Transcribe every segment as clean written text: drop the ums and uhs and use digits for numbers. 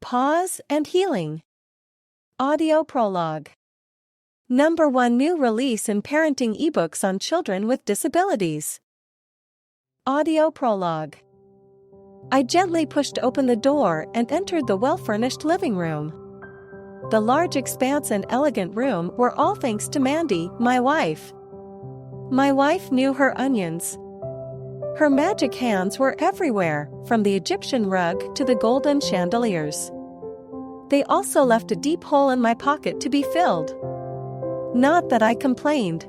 Paws and Healing. Audio Prologue. Number 1 new release in parenting eBooks on children with disabilities. Audio Prologue. I gently pushed open the door and entered the well-furnished living room. The large expanse and elegant room were all thanks to Mandy, my wife. My wife knew her onions. Her magic hands were everywhere, from the Egyptian rug to the golden chandeliers. They also left a deep hole in my pocket to be filled. Not that I complained.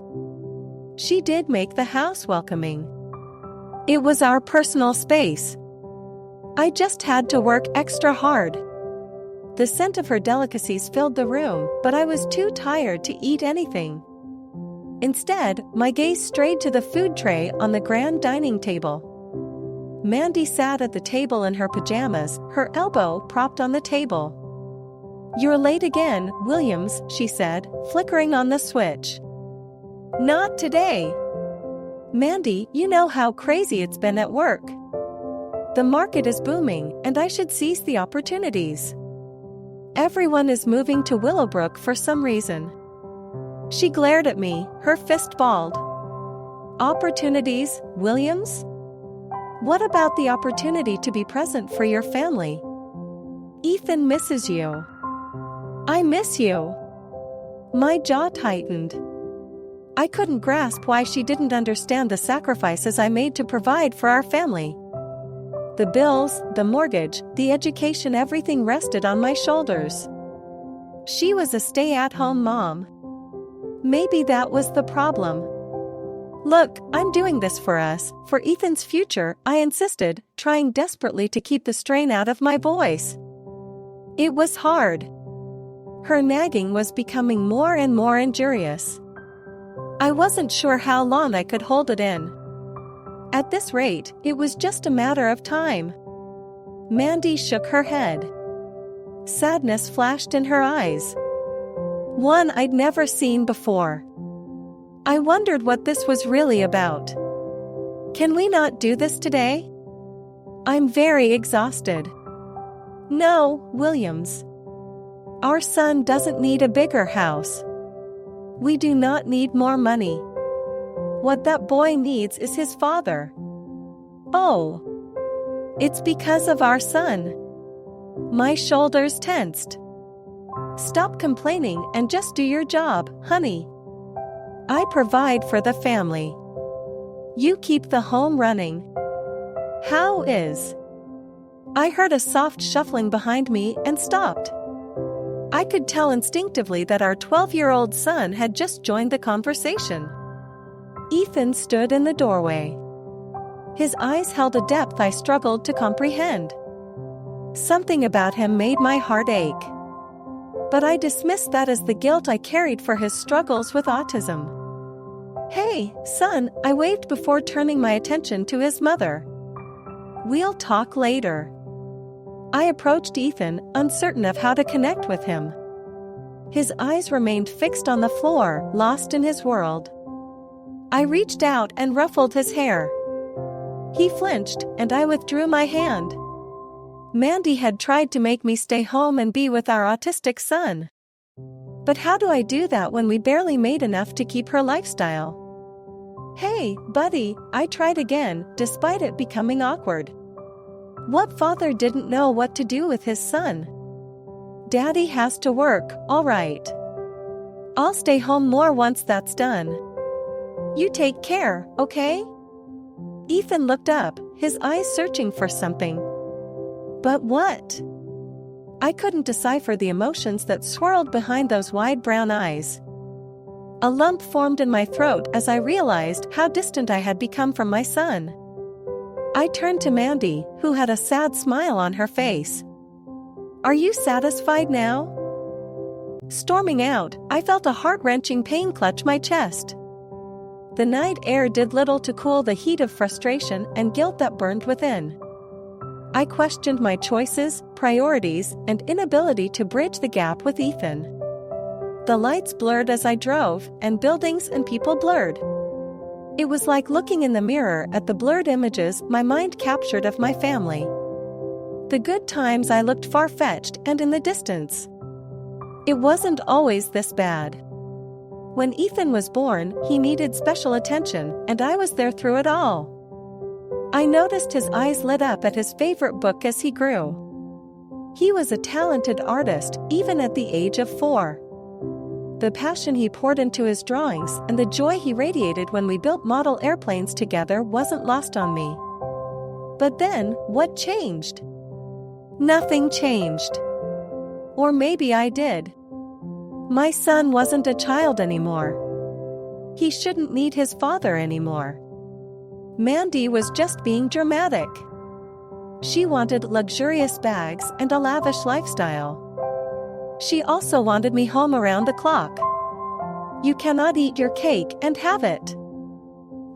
She did make the house welcoming. It was our personal space. I just had to work extra hard. The scent of her delicacies filled the room, but I was too tired to eat anything. Instead, my gaze strayed to the food tray on the grand dining table. Mandy sat at the table in her pajamas, her elbow propped on the table. "You're late again, Williams," she said, flickering on the switch. "Not today. Mandy, you know how crazy it's been at work. The market is booming, and I should seize the opportunities. Everyone is moving to Willowbrook for some reason." She glared at me, her fist balled. "Opportunities, Williams? What about the opportunity to be present for your family? Ethan misses you." "I miss you." My jaw tightened. I couldn't grasp why she didn't understand the sacrifices I made to provide for our family. The bills, the mortgage, the education, everything rested on my shoulders. She was a stay-at-home mom. Maybe that was the problem. "Look, I'm doing this for us, for Ethan's future," I insisted, trying desperately to keep the strain out of my voice. It was hard. Her nagging was becoming more and more injurious. I wasn't sure how long I could hold it in. At this rate, it was just a matter of time. Mandy shook her head. Sadness flashed in her eyes. One I'd never seen before. I wondered what this was really about. "Can we not do this today? I'm very exhausted." "No, Williams. Our son doesn't need a bigger house. We do not need more money. What that boy needs is his father." "Oh. It's because of our son." My shoulders tensed. "Stop complaining and just do your job, honey. I provide for the family. You keep the home running." "How is?" I heard a soft shuffling behind me and stopped. I could tell instinctively that our 12-year-old son had just joined the conversation. Ethan stood in the doorway. His eyes held a depth I struggled to comprehend. Something about him made my heart ache. But I dismissed that as the guilt I carried for his struggles with autism. "Hey, son," I waved before turning my attention to his mother. "We'll talk later." I approached Ethan, uncertain of how to connect with him. His eyes remained fixed on the floor, lost in his world. I reached out and ruffled his hair. He flinched, and I withdrew my hand. Mandy had tried to make me stay home and be with our autistic son. But how do I do that when we barely made enough to keep her lifestyle? "Hey, buddy," I tried again, despite it becoming awkward. What father didn't know what to do with his son? "Daddy has to work, all right. I'll stay home more once that's done. You take care, okay?" Ethan looked up, his eyes searching for something. But what? I couldn't decipher the emotions that swirled behind those wide brown eyes. A lump formed in my throat as I realized how distant I had become from my son. I turned to Mandy, who had a sad smile on her face. "Are you satisfied now?" Storming out, I felt a heart-wrenching pain clutch my chest. The night air did little to cool the heat of frustration and guilt that burned within. I questioned my choices, priorities, and inability to bridge the gap with Ethan. The lights blurred as I drove, and buildings and people blurred. It was like looking in the mirror at the blurred images my mind captured of my family. The good times I looked far-fetched and in the distance. It wasn't always this bad. When Ethan was born, he needed special attention, and I was there through it all. I noticed his eyes lit up at his favorite book as he grew. He was a talented artist, even at the age of 4. The passion he poured into his drawings and the joy he radiated when we built model airplanes together wasn't lost on me. But then, what changed? Nothing changed. Or maybe I did. My son wasn't a child anymore. He shouldn't need his father anymore. Mandy was just being dramatic. She wanted luxurious bags and a lavish lifestyle. She also wanted me home around the clock. You cannot eat your cake and have it.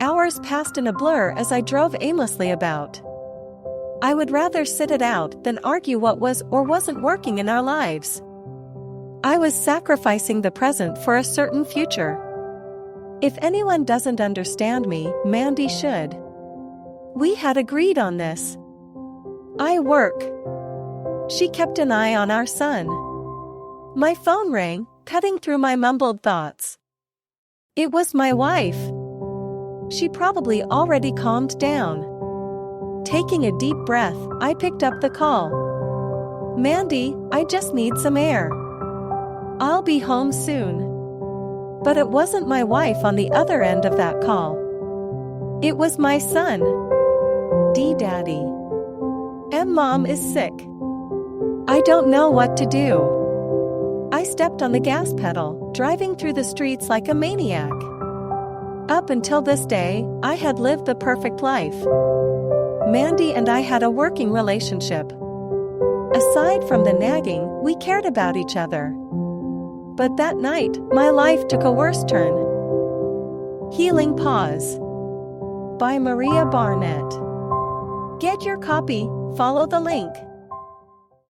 Hours passed in a blur as I drove aimlessly about. I would rather sit it out than argue what was or wasn't working in our lives. I was sacrificing the present for a certain future. If anyone doesn't understand me, Mandy should. We had agreed on this. I work. She kept an eye on our son. My phone rang, cutting through my mumbled thoughts. It was my wife. She probably already calmed down. Taking a deep breath, I picked up the call. Mandy, I just need some air. I'll be home soon. But it wasn't my wife on the other end of that call. It was my son. Daddy. Mom is sick. I don't know what to do. I stepped on the gas pedal, driving through the streets like a maniac. Up until this day, I had lived the perfect life. Mandy and I had a working relationship. Aside from the nagging, we cared about each other. But that night, my life took a worse turn. Healing Paws by Maria Barnett. Get your copy, follow the link.